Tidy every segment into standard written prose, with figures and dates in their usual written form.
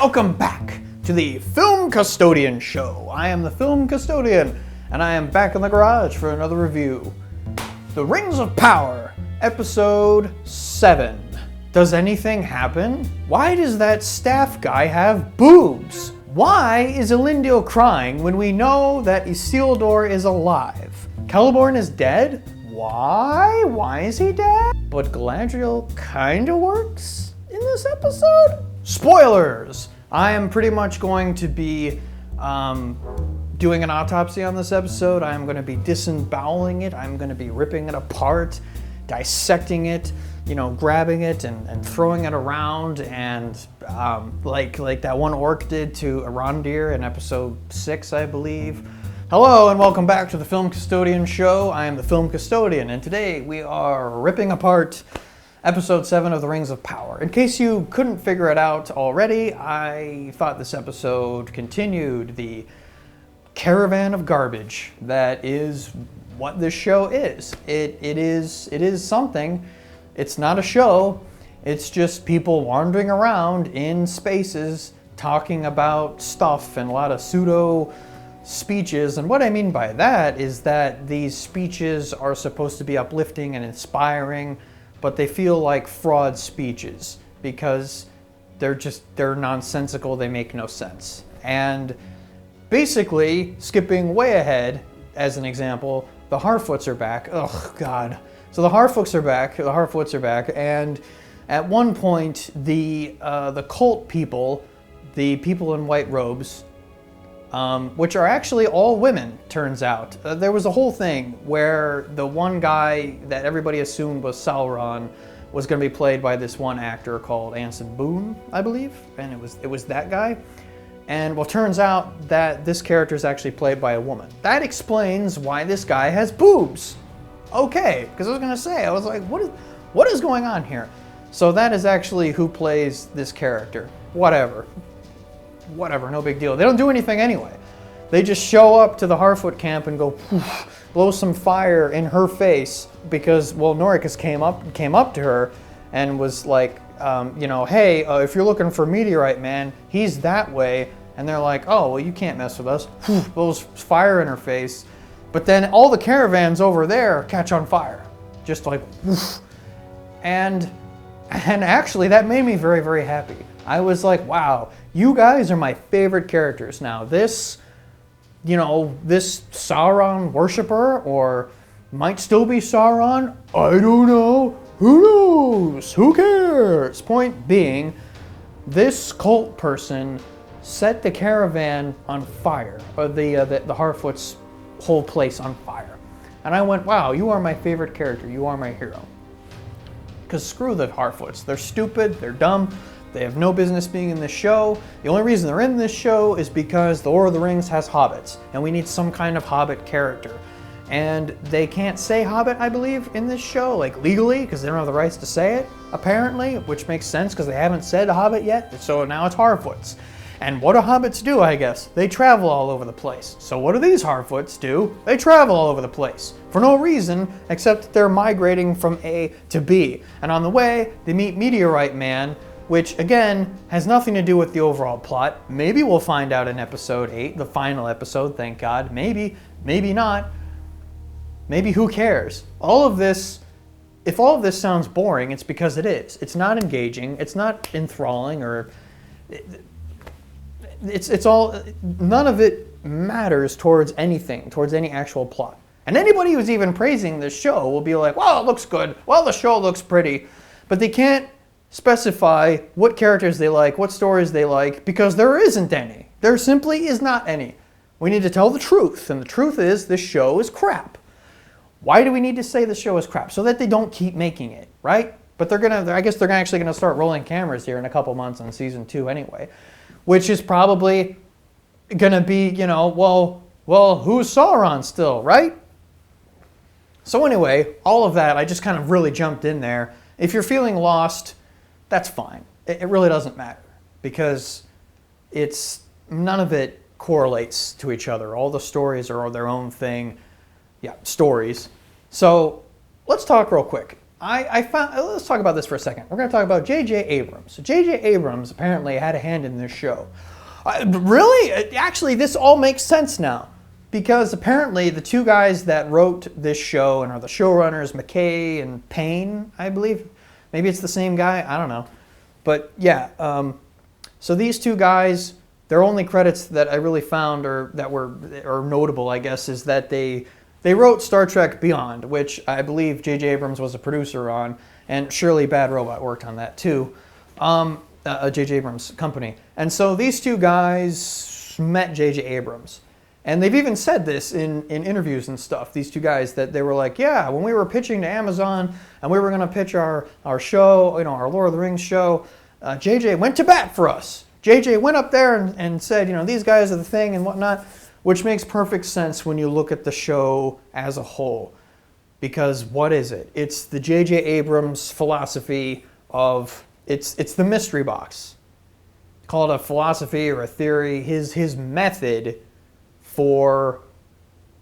welcome back to the Film Custodian Show. I am the Film Custodian, and I am back in the garage for another review. The Rings of Power, Episode 7. Does anything happen? Why does that staff guy have boobs? Why is Elendil crying when we know that Isildur is alive? Celeborn is dead? Why? Why is he dead? But Galadriel kinda works in this episode? Spoilers! I am pretty much going to be doing an autopsy on this episode. I'm going to be disemboweling it. I'm going to be ripping it apart, dissecting it, grabbing it and throwing it around, and like that one orc did to Arondir in episode 6, I believe. Hello and welcome back to the Film Custodian Show. I am the Film Custodian, and today we are ripping apart Episode 7 of The Rings of Power. In case you couldn't figure it out already, I thought this episode continued the caravan of garbage that is what this show is. It is something. It's not a show. It's just people wandering around in spaces talking about stuff and a lot of pseudo speeches. And what I mean by that is that these speeches are supposed to be uplifting and inspiring, but they feel like fraud speeches because they're nonsensical, they make no sense. And basically, skipping way ahead, as an example, the Harfoots are back. Oh God. So the Harfoots are back, and at one point the cult people, the people in white robes, which are actually all women, turns out. There was a whole thing where the one guy that everybody assumed was Sauron was going to be played by this one actor called Anson Boone, I believe, and it was that guy. And well, turns out that this character is actually played by a woman. That explains why this guy has boobs. Okay, because I was going to say, I was like, what is going on here? So that is actually who plays this character. Whatever, no big deal. They don't do anything anyway. They just show up to the Harfoot camp and go poof, blow some fire in her face because, well, Noricus came up to her and was like, hey, if you're looking for Meteorite Man, he's that way. And they're like, oh, well, you can't mess with us. Blows fire in her face. But then all the caravans over there catch on fire. Just like, woof. And actually, that made me very, very happy. I was like, wow, you guys are my favorite characters now. This Sauron worshiper, or might still be Sauron, I don't know. Who knows? Who cares? Point being, this cult person set the caravan on fire, or the Harfoot's whole place on fire. And I went, wow, you are my favorite character. You are my hero. Because screw the Harfoots. They're stupid. They're dumb. They have no business being in this show. The only reason they're in this show is because The Lord of the Rings has hobbits, and we need some kind of hobbit character. And they can't say hobbit, I believe, in this show, like legally, because they don't have the rights to say it, apparently, which makes sense because they haven't said hobbit yet, so now it's Harfoots. And what do hobbits do, I guess? They travel all over the place. So what do these Harfoots do? They travel all over the place for no reason except that they're migrating from A to B. And on the way, they meet Meteorite Man, which again has nothing to do with the overall plot. Maybe we'll find out in episode 8, the final episode, thank God. Maybe not. Maybe who cares? If all of this sounds boring, it's because it is. It's not engaging, it's not enthralling, or none of it matters towards anything, towards any actual plot. And anybody who's even praising this show will be like, well, it looks good, well, the show looks pretty, but they can't specify what characters they like, what stories they like, because there isn't any. There simply is not any. We need to tell the truth, and the truth is this show is crap. Why do we need to say the show is crap? So that they don't keep making it, right? But I guess they're actually gonna start rolling cameras here in a couple months on season 2 anyway, which is probably gonna be, well, who's Sauron still, right? So anyway, all of that, I just kind of really jumped in there. If you're feeling lost, that's fine. It really doesn't matter because none of it correlates to each other. All the stories are their own thing. Yeah, stories. So let's talk real quick. I found, let's talk about this for a second. We're going to talk about J.J. Abrams. So J.J. Abrams apparently had a hand in this show. Really? Actually, this all makes sense now. Because apparently the two guys that wrote this show and are the showrunners, McKay and Payne, I believe. Maybe it's the same guy. I don't know. But yeah, so these two guys, their only credits that I really found or that are notable, I guess, is that they wrote Star Trek Beyond, which I believe J.J. Abrams was a producer on, and surely Bad Robot worked on that too. J.J. Abrams' company. And so these two guys met J.J. Abrams. And they've even said this in interviews and stuff, these two guys, that they were like, yeah, when we were pitching to Amazon and we were going to pitch our show, our Lord of the Rings show, JJ went to bat for us. JJ went up there and said, these guys are the thing and whatnot, which makes perfect sense when you look at the show as a whole. Because what is it? It's the J.J. Abrams philosophy of, it's the mystery box. Call it a philosophy or a theory, his method for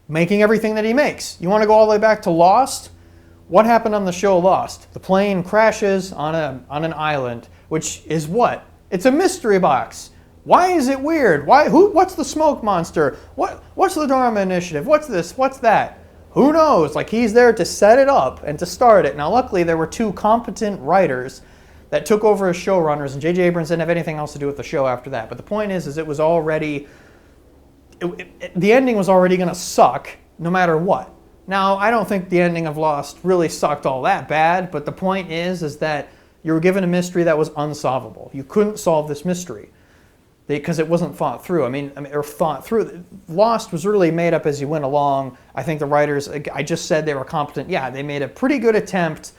making everything that he makes. You want to go all the way back to Lost? What happened on the show Lost? The plane crashes on an island, which is what? It's a mystery box. Why is it weird? What's the smoke monster? What's the Dharma Initiative? What's this? What's that? Who knows? Like, he's there to set it up and to start it. Now, luckily, there were two competent writers that took over as showrunners, and J.J. Abrams didn't have anything else to do with the show after that. But the point is it was already... the ending was already going to suck no matter what. Now, I don't think the ending of Lost really sucked all that bad, but the point is that you were given a mystery that was unsolvable. You couldn't solve this mystery because it wasn't thought through. Or thought through. Lost was really made up as you went along. I think the writers, I just said they were competent. Yeah, they made a pretty good attempt.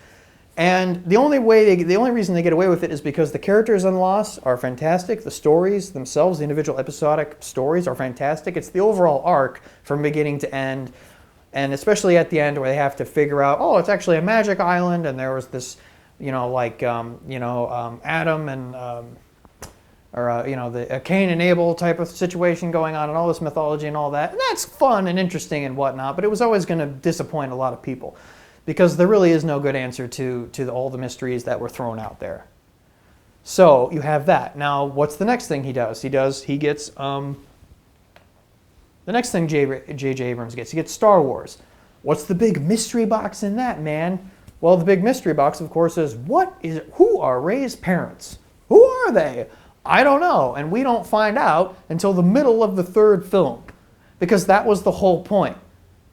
And the only reason they get away with it is because the characters in Lost are fantastic. The stories themselves, the individual episodic stories are fantastic. It's the overall arc from beginning to end. And especially at the end where they have to figure out, oh, it's actually a magic island. And there was this, Adam and, a Cain and Abel type of situation going on and all this mythology and all that. And that's fun and interesting and whatnot. But it was always going to disappoint a lot of people. Because there really is no good answer to all the mysteries that were thrown out there. So you have that. Now, what's the next thing he does? He gets, the next thing J.J. Abrams gets, he gets Star Wars. What's the big mystery box in that, man? Well, the big mystery box, of course, is who are Rey's parents? Who are they? I don't know. And we don't find out until the middle of the third film. Because that was the whole point.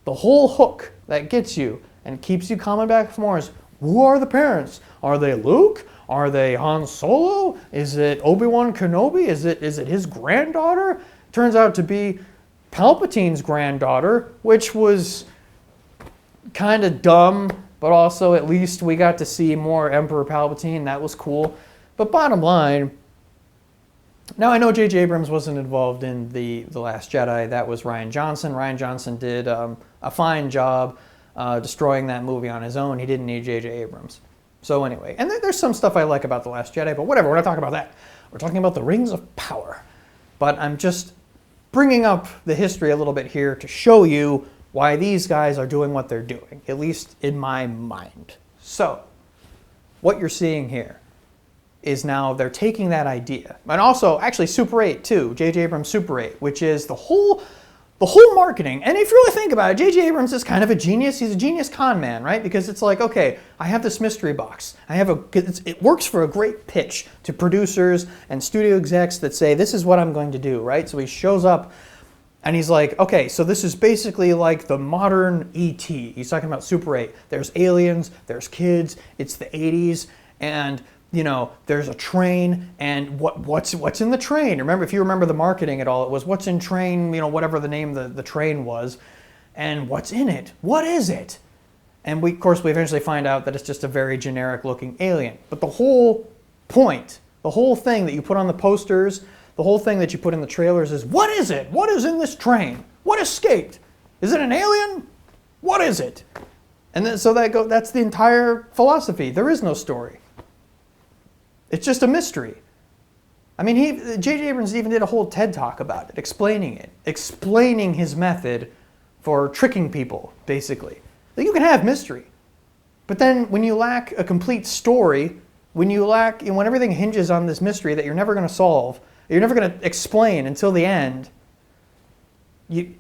The whole hook that gets you and keeps you coming back for more is, who are the parents? Are they Luke? Are they Han Solo? Is it Obi-Wan Kenobi? Is it his granddaughter? Turns out to be Palpatine's granddaughter, which was kind of dumb, but also at least we got to see more Emperor Palpatine. That was cool. But bottom line, now I know J.J. Abrams wasn't involved in The Last Jedi. That was Rian Johnson. Rian Johnson did a fine job destroying that movie on his own. He didn't need J.J. Abrams. So anyway, and there's some stuff I like about The Last Jedi, but whatever, we're not talking about that. We're talking about the Rings of Power. But I'm just bringing up the history a little bit here to show you why these guys are doing what they're doing, at least in my mind. So, what you're seeing here is now they're taking that idea. And also, actually, Super 8 too, J.J. Abrams Super 8, which is the whole marketing. And if you really think about it, J.J. Abrams is kind of a genius. He's a genius con man, right? Because it's like, okay, I have this mystery box. It works for a great pitch to producers and studio execs that say, this is what I'm going to do, right? So he shows up and he's like, okay, so this is basically like the modern E.T. He's talking about Super 8. There's aliens, there's kids, it's the 80s, and there's a train, and what's in the train? Remember, if you remember the marketing at all, it was what's in train, whatever the name of the train was, and what's in it? What is it? And we eventually find out that it's just a very generic looking alien. But the whole point, the whole thing that you put on the posters, the whole thing that you put in the trailers is, what is it? What is in this train? What escaped? Is it an alien? What is it? And then that's the entire philosophy. There is no story. It's just a mystery. I mean, J.J. Abrams even did a whole TED Talk about it, explaining his method for tricking people, basically. That you can have mystery. But then when you lack a complete story, when everything hinges on this mystery that you're never going to solve, you're never going to explain until the end, you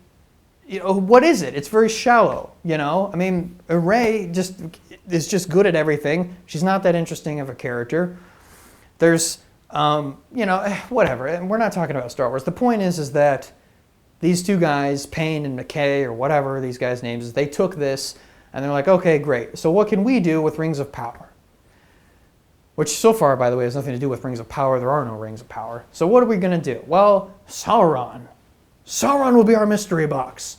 know, what is it? It's very shallow, you know? I mean, Rey is just good at everything. She's not that interesting of a character. There's, you know, whatever. And we're not talking about Star Wars. The point is that these two guys, Payne and McKay, or whatever these guys' names is, they took this and they're like, okay, great. So what can we do with Rings of Power? Which so far, by the way, has nothing to do with Rings of Power. There are no Rings of Power. So what are we going to do? Well, Sauron. Sauron will be our mystery box.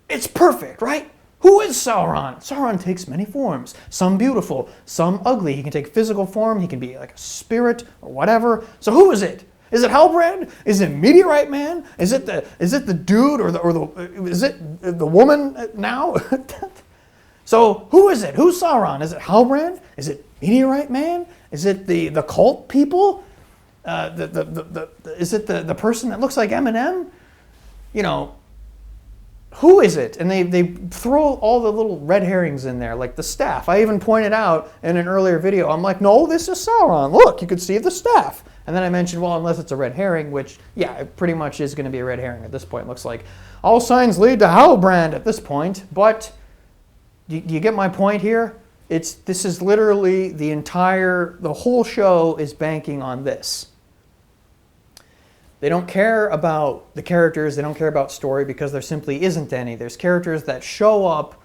It's perfect, right? Who is Sauron? Sauron takes many forms. Some beautiful, some ugly. He can take physical form. He can be like a spirit or whatever. So who is it? Is it Halbrand? Is it Meteorite Man? Is it the dude is it the woman now? So who is it? Who's Sauron? Is it Halbrand? Is it Meteorite Man? Is it the cult people? Is it the person that looks like Eminem? You know, who is it? And they throw all the little red herrings in there, like the staff. I even pointed out in an earlier video, I'm like, no, this is Sauron. Look, you can see the staff. And then I mentioned, well, unless it's a red herring, which, yeah, it pretty much is going to be a red herring at this point. It looks like all signs lead to Halbrand at this point. But do you get my point here? This is literally the whole show is banking on this. They don't care about the characters, they don't care about story because there simply isn't any. There's characters that show up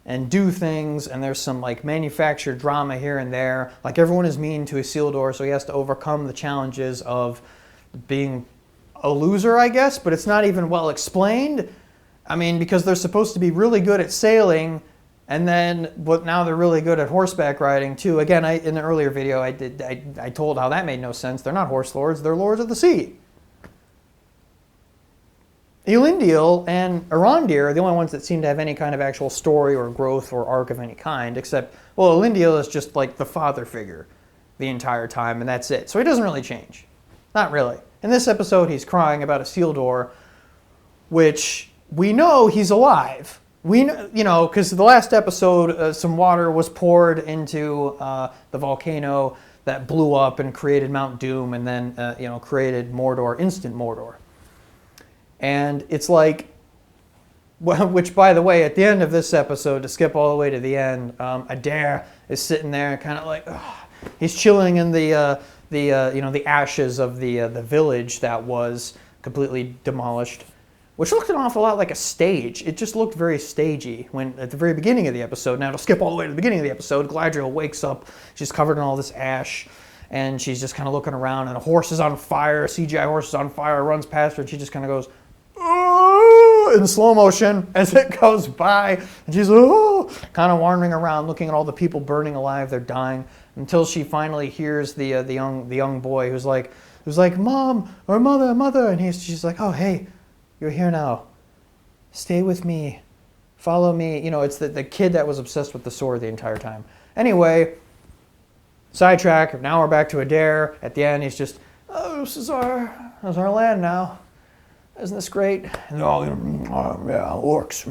and do things, and there's some like manufactured drama here and there. Like everyone is mean to Isildur, so he has to overcome the challenges of being a loser, I guess, but it's not even well explained. I mean, because they're supposed to be really good at sailing, and then but now they're really good at horseback riding too. Again, in the earlier video, I told how that made no sense. They're not horse lords, they're lords of the sea. Elendil and Arondir are the only ones that seem to have any kind of actual story or growth or arc of any kind, except, well, Elendil is just like the father figure the entire time, and that's it. So he doesn't really change. Not really. In this episode, he's crying about Isildur, which we know he's alive. We know, you know, because the last episode, some water was poured into the volcano that blew up and created Mount Doom, and then, you know, created Mordor, instant Mordor. And it's like, which by the way, at the end of this episode, to skip all the way to the end, Adair is sitting there, kind of like, he's chilling in the you know, the ashes of the village that was completely demolished, which looked an awful lot like a stage. It just looked very stagey when at the very beginning of the episode. Now to skip all the way to the beginning of the episode, Galadriel wakes up, she's covered in all this ash. And she's just kind of looking around, and a horse is on fire, a CGI horse is on fire, runs past her, and she just kind of goes, oh, in slow motion as it goes by. And she's kind of wandering around, looking at all the people burning alive, they're dying, until she finally hears the young boy who's like, Mom, or Mother, and she's like, oh, hey, you're here now. Stay with me. Follow me. You know, it's the kid that was obsessed with the sword the entire time. Anyway, sidetrack. Now we're back to Adair. At the end, he's just, oh, this is our land now. Isn't this great? And they're all, yeah, orcs.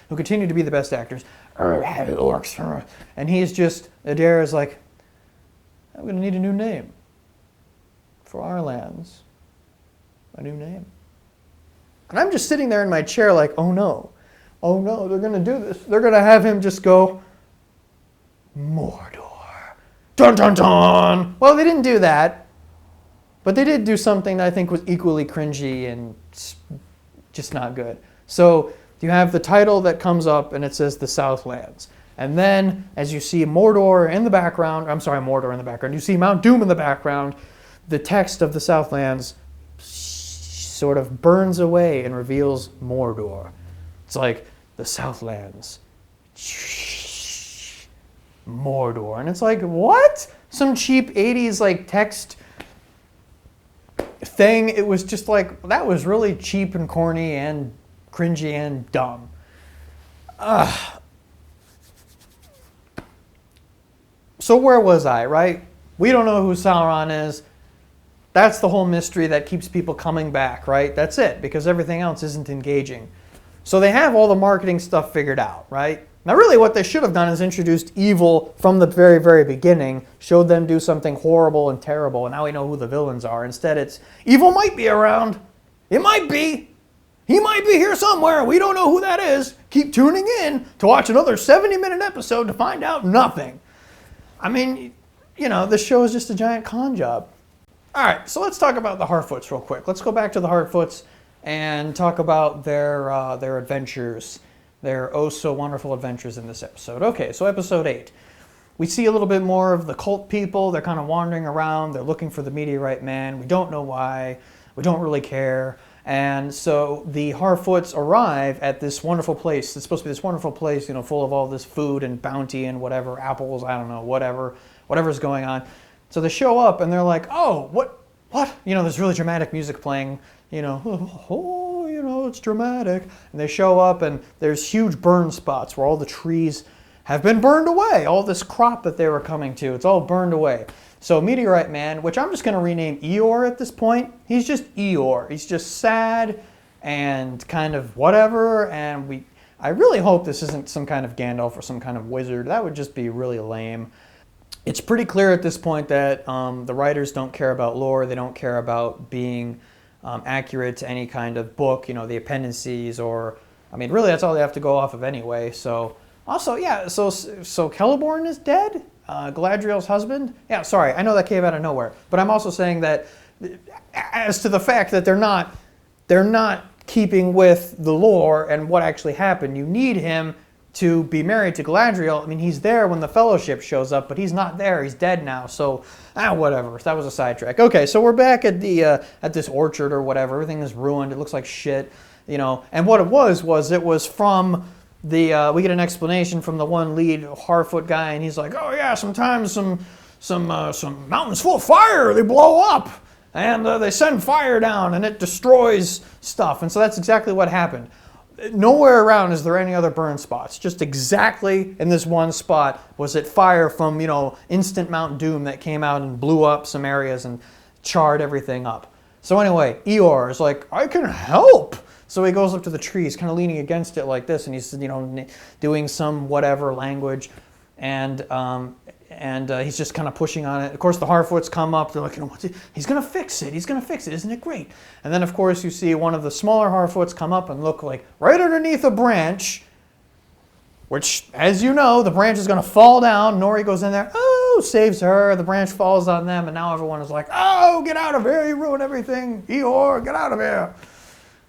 Who continue to be the best actors. Orcs. And he's just, Adair is like, I'm going to need a new name for our lands. A new name. And I'm just sitting there in my chair like, oh no, they're going to do this. They're going to have him just go, Mordor. Dun dun dun! Well, they didn't do that. But they did do something that I think was equally cringy and just not good. So you have the title that comes up and it says the Southlands. And then as you see Mordor in the background, you see Mount Doom in the background, the text of the Southlands sort of burns away and reveals Mordor. It's like the Southlands. Mordor. And it's like, what? Some cheap 80s like text thing. It was just like, that was really cheap and corny and cringy and dumb. So where was I, right? We don't know who Sauron is. That's the whole mystery that keeps people coming back, right? That's it, because everything else isn't engaging. So they have all the marketing stuff figured out, right? Now really what they should have done is introduced evil from the very, very beginning, showed them do something horrible and terrible, and now we know who the villains are. Instead it's, evil might be around. It might be. He might be here somewhere. We don't know who that is. Keep tuning in to watch another 70-minute episode to find out nothing. I mean, you know, this show is just a giant con job. All right, so let's talk about the Harfoots real quick. Let's go back to the Harfoots and talk about their adventures, their oh-so-wonderful adventures in this episode. Okay, so episode 8. We see a little bit more of the cult people. They're kind of wandering around. They're looking for the meteorite man. We don't know why. We don't really care. And so the Harfoots arrive at this wonderful place. It's supposed to be this wonderful place, you know, full of all this food and bounty and whatever, apples, I don't know, whatever's going on. So they show up and they're like, oh, what? You know, there's really dramatic music playing, you know, oh, you know, it's dramatic. And they show up and there's huge burn spots where all the trees have been burned away. All this crop that they were coming to, it's all burned away. So Meteorite Man, which I'm just going to rename Eeyore at this point, he's just Eeyore. He's just sad and kind of whatever, and I really hope this isn't some kind of Gandalf or some kind of wizard. That would just be really lame. It's pretty clear at this point that the writers don't care about lore. They don't care about being accurate to any kind of book, you know, the appendices, or, I mean, really that's all they have to go off of anyway. So, also, yeah, so Celeborn is dead? Galadriel's husband? Yeah, sorry, I know that came out of nowhere. But I'm also saying that as to the fact that they're not keeping with the lore and what actually happened. You need him to be married to Galadriel. I mean, he's there when the Fellowship shows up, but he's not there. He's dead now, so whatever. That was a sidetrack. Okay, so we're back at the at this orchard or whatever. Everything is ruined. It looks like shit, you know. And what it was from the we get an explanation from the one lead Harfoot guy, and he's like, oh yeah, sometimes some mountains full of fire, they blow up, and they send fire down, and it destroys stuff. And so that's exactly what happened. Nowhere around is there any other burn spots. Just exactly in this one spot was it fire from, you know, instant Mount Doom that came out and blew up some areas and charred everything up. So anyway, Eeyore is like, I can help. So he goes up to the tree, he's kind of leaning against it like this, and he's, you know, doing some whatever language, and he's just kind of pushing on it. Of course, the Harfoots come up, they're like, you know, he's going to fix it, isn't it great? And then, of course, you see one of the smaller Harfoots come up and look like right underneath a branch, which, as you know, the branch is going to fall down. Nori goes in there, oh, saves her, the branch falls on them, and now everyone is like, oh, get out of here, you ruined everything, Eeyore, get out of here.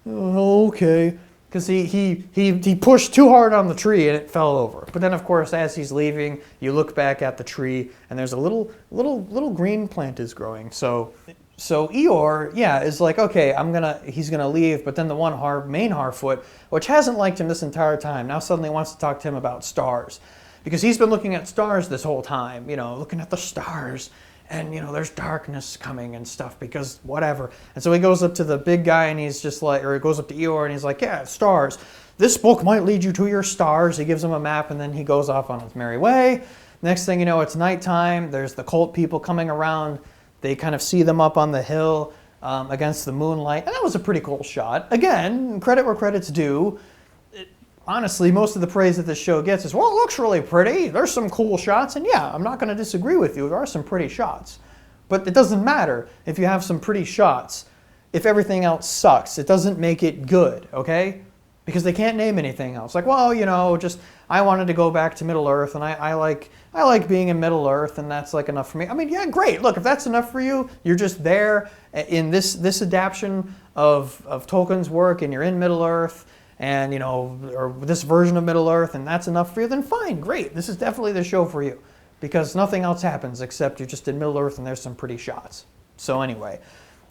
Okay, because he pushed too hard on the tree and it fell over. But then, of course, as he's leaving, you look back at the tree and there's a little green plant is growing. So Eeyore, yeah, is like, okay, he's gonna leave. But then the one main Harfoot, which hasn't liked him this entire time, now suddenly wants to talk to him about stars, because he's been looking at stars this whole time. You know, looking at the stars. And, you know, there's darkness coming and stuff because whatever. And so he goes up to the big guy and he's just like, or he goes up to Eeyore and he's like, yeah, stars. This book might lead you to your stars. He gives him a map and then he goes off on his merry way. Next thing you know, it's nighttime. There's the cult people coming around. They kind of see them up on the hill against the moonlight. And that was a pretty cool shot. Again, credit where credit's due. Honestly, most of the praise that this show gets is, well, it looks really pretty. There's some cool shots. And yeah, I'm not going to disagree with you. There are some pretty shots. But it doesn't matter if you have some pretty shots. If everything else sucks, it doesn't make it good, okay? Because they can't name anything else. Like, well, you know, just I wanted to go back to Middle Earth, and I like being in Middle Earth, and that's like enough for me. I mean, yeah, great. Look, if that's enough for you, you're just there in this adaptation of Tolkien's work, and you're in Middle Earth, and, you know, or this version of Middle Earth, and that's enough for you, then fine, great. This is definitely the show for you. Because nothing else happens except you're just in Middle Earth and there's some pretty shots. So anyway,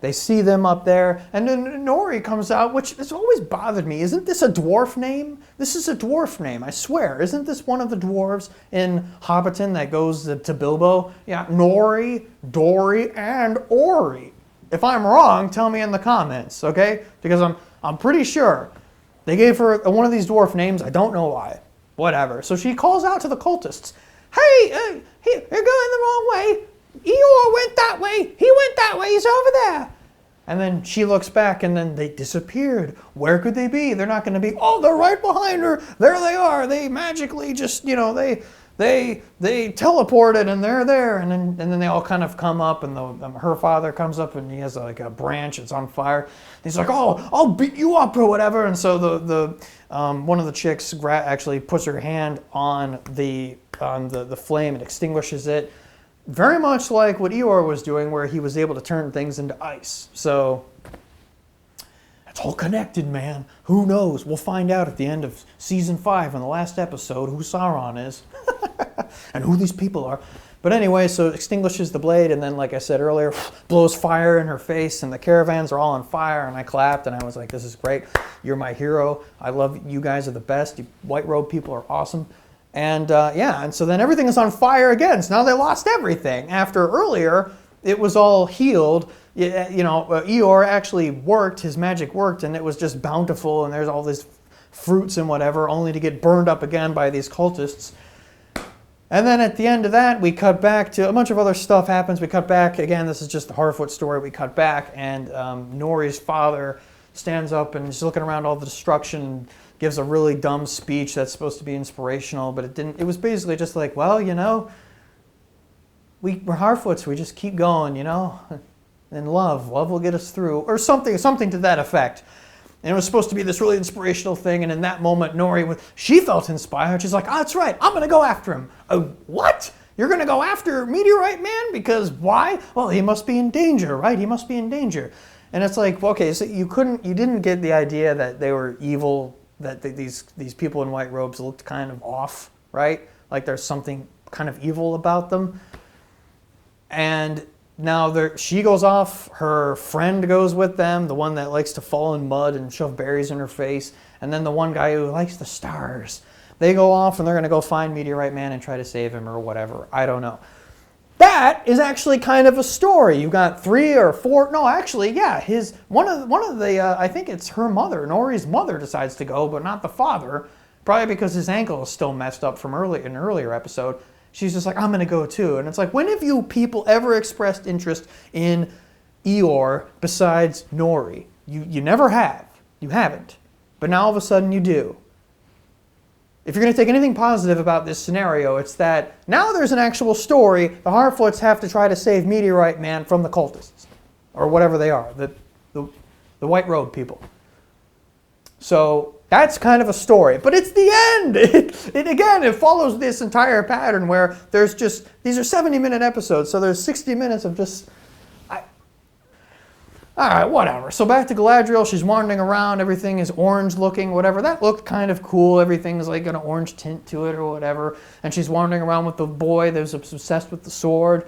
they see them up there, and then Nori comes out, which has always bothered me. Isn't this a dwarf name? This is a dwarf name, I swear. Isn't this one of the dwarves in Hobbiton that goes to Bilbo? Yeah, Nori, Dory, and Ori. If I'm wrong, tell me in the comments, okay? Because I'm pretty sure. They gave her one of these dwarf names. I don't know why. Whatever. So she calls out to the cultists. Hey, you're going the wrong way. Eeyore went that way. He went that way. He's over there. And then she looks back, and then they disappeared. Where could they be? They're not going to be, oh, they're right behind her. There they are. They magically just, they teleported, and they're there. And then they all kind of come up, and her father comes up, and he has like a branch. It's on fire. He's like, oh, I'll beat you up or whatever. And so one of the chicks actually puts her hand on the flame and extinguishes it. Very much like what Eeyore was doing, where he was able to turn things into ice. So it's all connected, man. Who knows? We'll find out at the end of season 5 in the last episode who Sauron is and who these people are. But anyway, so it extinguishes the blade, and then, like I said earlier, blows fire in her face, and the caravans are all on fire, and I clapped, and I was like, this is great. You're my hero. I love you guys are the best. You white robe people are awesome. And and so then everything is on fire again. So now they lost everything. After earlier, it was all healed. Eeyore actually worked, his magic worked, and it was just bountiful, and there's all these fruits and whatever, only to get burned up again by these cultists. And then at the end of that, we cut back to a bunch of other stuff happens. We cut back, again, this is just the Harfoot story. We cut back, and Nori's father stands up and is looking around all the destruction and gives a really dumb speech that's supposed to be inspirational, but it didn't. It was basically just like, well, we're Harfoots, we just keep going, and love will get us through, or something to that effect. And it was supposed to be this really inspirational thing, and in that moment, Nori, she felt inspired. She's like, oh, that's right, I'm going to go after him. Oh, what? You're going to go after Meteorite Man? Because why? Well, he must be in danger, right? He must be in danger. And it's like, okay, so you didn't get the idea that they were evil, that these people in white robes looked kind of off, right? Like there's something kind of evil about them. And now she goes off, her friend goes with them, the one that likes to fall in mud and shove berries in her face, and then the one guy who likes the stars. They go off and they're going to go find Meteorite Man and try to save him or whatever. I don't know. That is actually kind of a story. You got 3 or 4. No, actually, yeah. One of the I think it's her mother. Nori's mother decides to go, but not the father. Probably because his ankle is still messed up from an earlier episode. She's just like, I'm going to go too. And it's like, when have you people ever expressed interest in Eeyore besides Nori? You never have. You haven't. But now all of a sudden you do. If you're going to take anything positive about this scenario, it's that now there's an actual story. The Harfoots have to try to save Meteorite Man from the cultists, or whatever they are, the white robe people. So that's kind of a story, but it's the end. It follows this entire pattern where there's just, these are 70-minute episodes, so there's 60 minutes of just, all right, whatever. So back to Galadriel. She's wandering around. Everything is orange looking, whatever. That looked kind of cool. Everything's like an orange tint to it or whatever. And she's wandering around with the boy that was obsessed with the sword.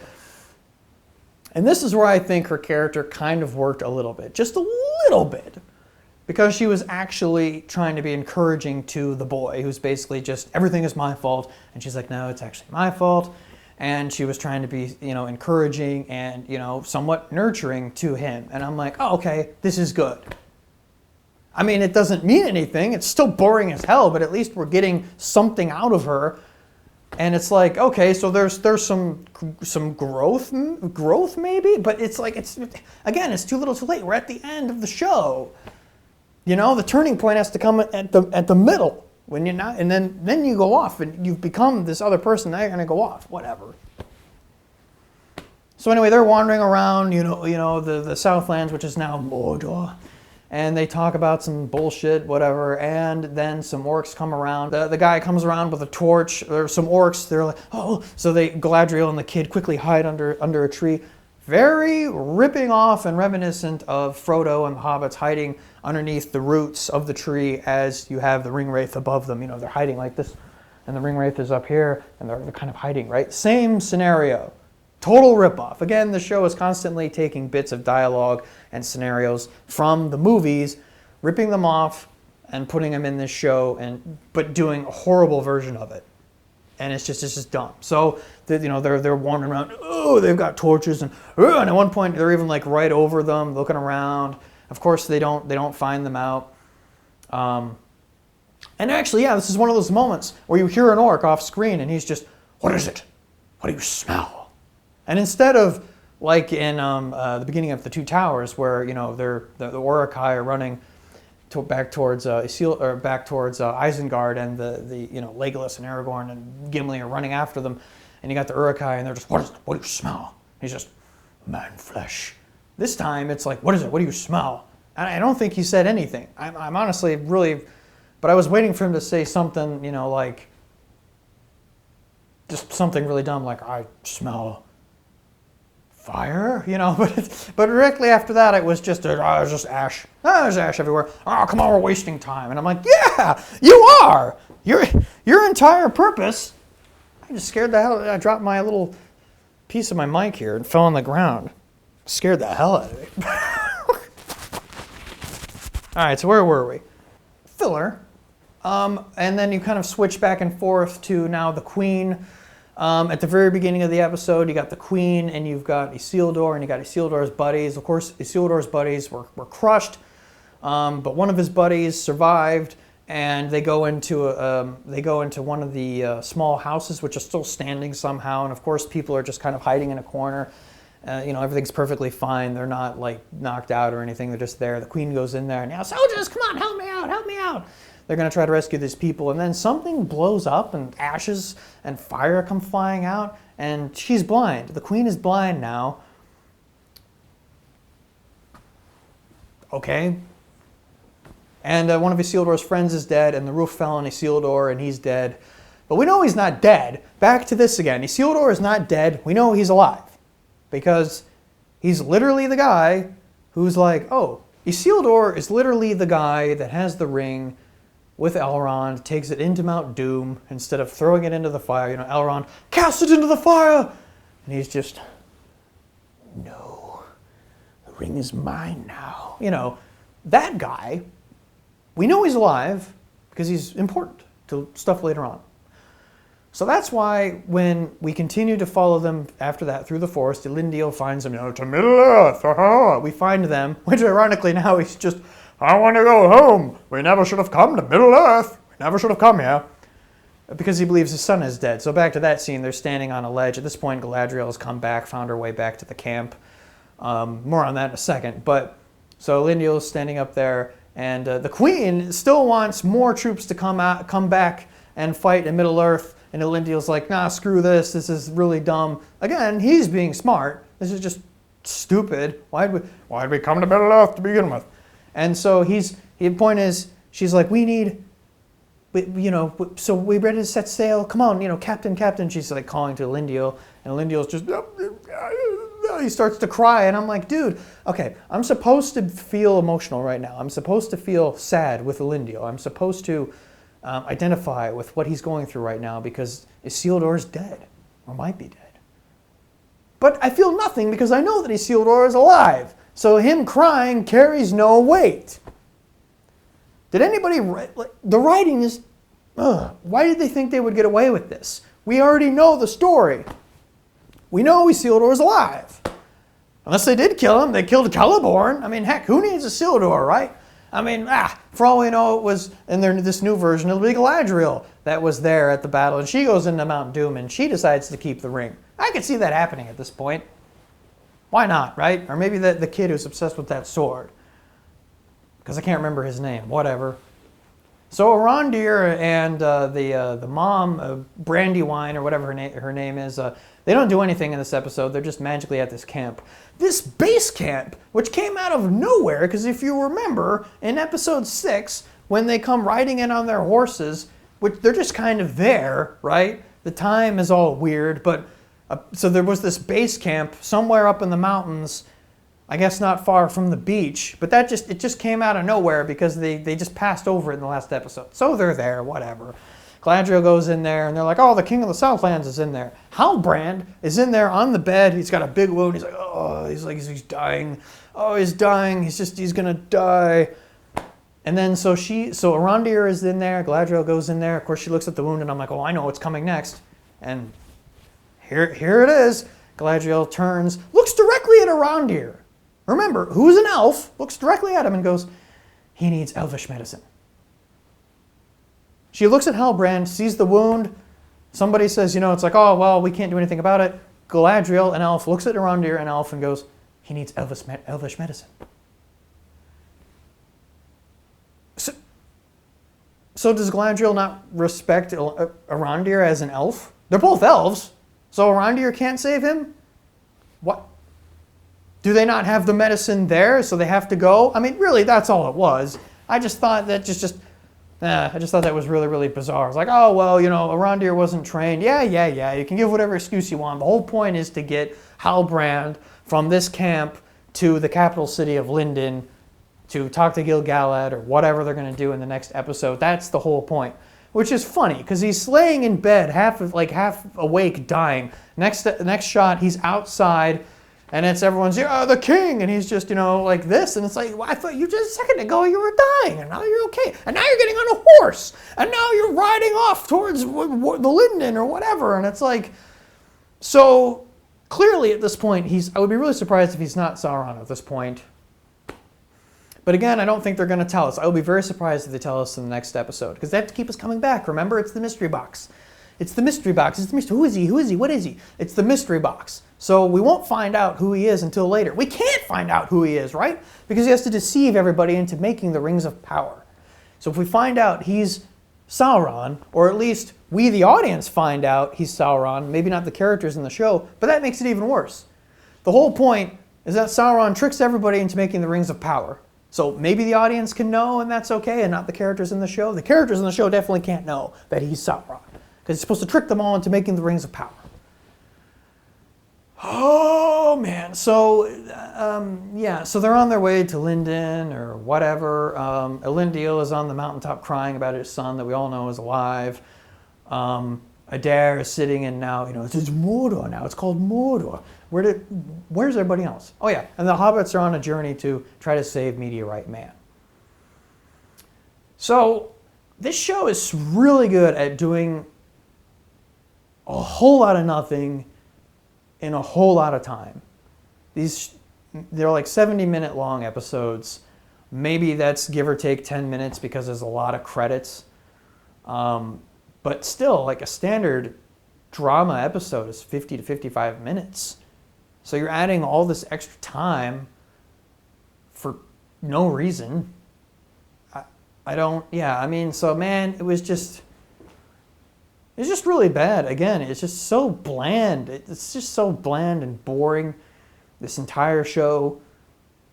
And this is where I think her character kind of worked a little bit. Just a little bit. Because she was actually trying to be encouraging to the boy, who's basically just, everything is my fault. And she's like, no, it's actually my fault. And she was trying to be, encouraging and, somewhat nurturing to him. And I'm like, oh, okay, this is good. I mean, it doesn't mean anything. It's still boring as hell, but at least we're getting something out of her. And it's like, okay, so there's some growth maybe, but it's like, it's too little too late. We're at the end of the show. The turning point has to come at the middle. When you're not, and then you go off and you've become this other person. Now you're going to go off, whatever. So anyway, they're wandering around, the Southlands, which is now Mordor, and they talk about some bullshit, whatever. And then some orcs come around. The guy comes around with a torch. There's some orcs. They're like, oh, so Galadriel and the kid quickly hide under a tree. Very ripping off and reminiscent of Frodo and the hobbits hiding underneath the roots of the tree as you have the ring wraith above them. They're hiding like this, and the ring wraith is up here, and they're kind of hiding, right? Same scenario. Total ripoff. Again, the show is constantly taking bits of dialogue and scenarios from the movies, ripping them off, and putting them in this show, but doing a horrible version of it. And it's just dumb. So they're wandering around. Oh, they've got torches, and at one point they're even like right over them, looking around. Of course, they don't find them out. And actually, yeah, this is one of those moments where you hear an orc off screen, and he's just, "What is it? What do you smell?" And instead of like in the beginning of the Two Towers, where the Uruk-hai are running back towards Isengard, and the Legolas and Aragorn and Gimli are running after them, and you got the Uruk-hai, and they're just, what do you smell? He's just, man flesh. This time it's like, what is it? What do you smell? And I don't think he said anything. I'm honestly really, but I was waiting for him to say something, like just something really dumb, like I smell fire, but directly after that it was just ash. Oh, there's ash everywhere. Oh, come on, we're wasting time. And I'm like, yeah, you are. Your entire purpose. I just scared the hell. I dropped my little piece of my mic here and fell on the ground. Scared the hell out of me. All right, so where were we? Filler. And then you kind of switch back and forth to now the Queen. At the very beginning of the episode, you got the Queen, and you've got Isildur, and you got Isildur's buddies. Of course, Isildur's buddies were crushed, but one of his buddies survived, and they go into one of the small houses, which are still standing somehow. And of course, people are just kind of hiding in a corner. Everything's perfectly fine. They're not like knocked out or anything. They're just there. The Queen goes in there, and now, soldiers, come on, help me out, help me out. They're going to try to rescue these people, and then something blows up, and ashes and fire come flying out, and she's blind. The Queen is blind now. Okay. And one of Isildur's friends is dead, and the roof fell on Isildur, and he's dead. But we know he's not dead. Back to this again. Isildur is not dead. We know he's alive, because he's literally the guy who's like, oh, Isildur is literally the guy that has the ring with Elrond, takes it into Mount Doom instead of throwing it into the fire. Elrond, cast it into the fire! And he's just, no, the ring is mine now. That guy, we know he's alive because he's important to stuff later on. So that's why when we continue to follow them after that through the forest, Elendil finds them, to Middle-earth, we find them, which ironically now he's just, I want to go home. We never should have come to Middle-earth. We never should have come here. Because he believes his son is dead. So back to that scene, they're standing on a ledge. At this point, Galadriel has come back, found her way back to the camp. More on that in a second. But so Elendil is standing up there, and the Queen still wants more troops to come back and fight in Middle-earth. And Elendil's like, nah, screw this. This is really dumb. Again, he's being smart. This is just stupid. Why'd we come to Middle-earth to begin with? And so the point is, she's like, so we ready to set sail? Come on, Captain. She's like calling to Elendil, and Elendil's just, he starts to cry, and I'm like, dude, okay, I'm supposed to feel emotional right now. I'm supposed to feel sad with Elendil. I'm supposed to identify with what he's going through right now because Isildur's dead, or might be dead. But I feel nothing because I know that Isildur is alive. So him crying carries no weight. Did anybody write? The writing is, why did they think they would get away with this? We already know the story. We know Isildur is alive. Unless they did kill him, they killed Celeborn. I mean, heck, who needs Isildur, right? I mean, for all we know, it was in this new version, it'll be Galadriel that was there at the battle, and she goes into Mount Doom, and she decides to keep the ring. I could see that happening at this point. Why not, right? Or maybe the kid who's obsessed with that sword. Because I can't remember his name. Whatever. So Arondir and the mom, Brandywine, or whatever her name is, they don't do anything in this episode. They're just magically at this camp. This base camp, which came out of nowhere, because if you remember, in episode 6, when they come riding in on their horses, which they're just kind of there, right? The time is all weird, but so there was this base camp somewhere up in the mountains, I guess not far from the beach, but it just came out of nowhere because they just passed over it in the last episode. So they're there, whatever. Galadriel goes in there, and they're like, oh, the King of the Southlands is in there. Halbrand is in there on the bed. He's got a big wound. He's like, oh, he's dying. Oh, he's dying. He's going to die. And then so Arondir is in there. Galadriel goes in there. Of course, she looks at the wound, and I'm like, oh, I know what's coming next. And here it is. Galadriel turns, looks directly at Arondir. Remember, who's an elf, looks directly at him and goes, he needs elvish medicine. She looks at Halbrand, sees the wound. Somebody says, it's like, oh, well, we can't do anything about it. Galadriel, an elf, looks at Arondir, an elf, and goes, he needs elvish medicine. So does Galadriel not respect Arondir as an elf? They're both elves, so Arondir can't save him? What? Do they not have the medicine there, so they have to go? I mean, really, that's all it was. I just thought that I just thought that was really, really bizarre. It's like, oh, well, Arondir wasn't trained. Yeah. You can give whatever excuse you want. The whole point is to get Halbrand from this camp to the capital city of Lindon to talk to Gil-galad or whatever they're going to do in the next episode. That's the whole point, which is funny because he's laying in bed, half awake, dying. Next shot, he's outside, and it's everyone's, the king, and he's just, like this, and it's like, well, I thought you just a second ago you were dying, and now you're okay, and now you're getting on a horse, and now you're riding off towards the Lindon or whatever, and it's like, so clearly at this point, I would be really surprised if he's not Sauron at this point. But again, I don't think they're going to tell us. I will be very surprised if they tell us in the next episode, because they have to keep us coming back. Remember, it's the mystery box. It's the mystery box. It's the mystery. Who is he? Who is he? What is he? It's the mystery box. So we won't find out who he is until later. We can't find out who he is, right? Because he has to deceive everybody into making the rings of power. So if we find out he's Sauron, or at least we, the audience, find out he's Sauron, maybe not the characters in the show, but that makes it even worse. The whole point is that Sauron tricks everybody into making the rings of power. So maybe the audience can know, and that's okay, and not the characters in the show. The characters in the show definitely can't know that he's Sauron, because he's supposed to trick them all into making the rings of power. Oh, man. So, so they're on their way to Lindon or whatever. Elendil is on the mountaintop crying about his son that we all know is alive. Adair is sitting in now, it's Mordor now. It's called Mordor. Where's everybody else? Oh, yeah. And the hobbits are on a journey to try to save Meteorite Man. So this show is really good at doing a whole lot of nothing in a whole lot of time. They're like 70-minute long episodes. Maybe that's give or take 10 minutes because there's a lot of credits. But still, like a standard drama episode is 50 to 55 minutes. So you're adding all this extra time for no reason. So man, it was just really bad. Again, it's just so bland. It's just so bland and boring, this entire show.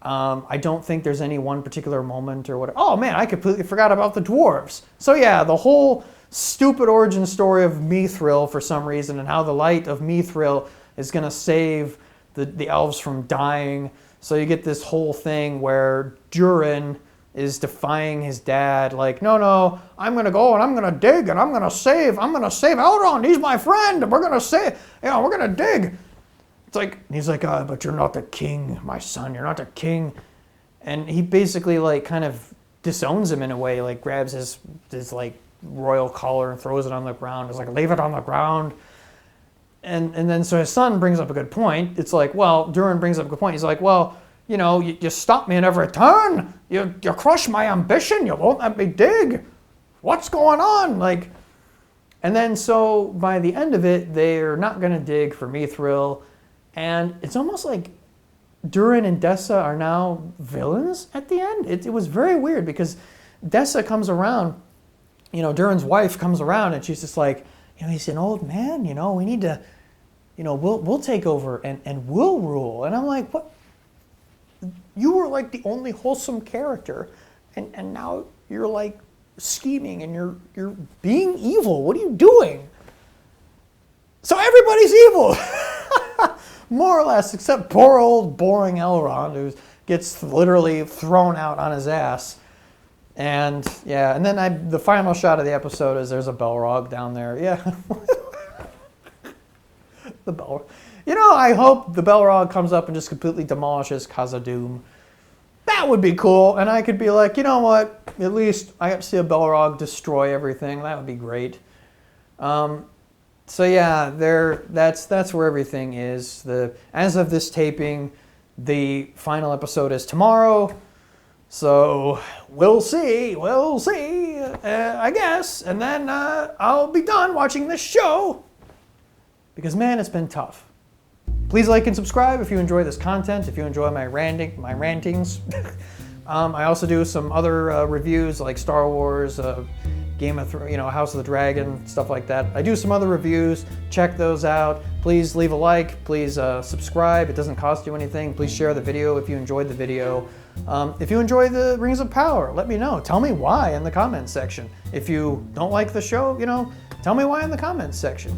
I don't think there's any one particular moment or whatever. Oh man, I completely forgot about the dwarves. So yeah, the whole stupid origin story of Mithril for some reason, and how the light of Mithril is going to save the elves from dying. So you get this whole thing where Durin is defying his dad, like, no, I'm going to go and I'm going to dig and I'm going to save Elrond. He's my friend. And we're going to dig. It's like, he's like, but you're not the king, my son. You're not the king. And he basically like kind of disowns him in a way, like grabs his like royal collar and throws it on the ground. It's like, leave it on the ground. And then so his son brings up a good point. It's like, well, Durin brings up a good point. He's like, well, you stop me in every turn. You crush my ambition. You won't let me dig. What's going on? Like, and then so by the end of it, they're not going to dig for Mithril. And it's almost like Durin and Dessa are now villains at the end. It was very weird because Dessa comes around, Durin's wife comes around and she's just like, he's an old man, we need to, we'll take over and we'll rule. And I'm like, what? You were like the only wholesome character and now you're like scheming and you're being evil. What are you doing? So everybody's evil. More or less, except poor old boring Elrond, who gets literally thrown out on his ass. And yeah, and then the final shot of the episode is there's a Balrog down there. Yeah. The Balrog. I hope the Balrog comes up and just completely demolishes Khazad-dûm. That would be cool. And I could be like, you know what? At least I got to see a Balrog destroy everything. That would be great. So yeah, that's where everything is. As of this taping, the final episode is tomorrow. So we'll see, I guess. And then I'll be done watching this show. Because man, it's been tough. Please like and subscribe if you enjoy this content, if you enjoy my rantings. I also do some other reviews like Star Wars, Game of Thrones, House of the Dragon, stuff like that. I do some other reviews. Check those out. Please leave a like. Please subscribe. It doesn't cost you anything. Please share the video if you enjoyed the video. If you enjoy the Rings of Power, let me know. Tell me why in the comments section. If you don't like the show, tell me why in the comments section.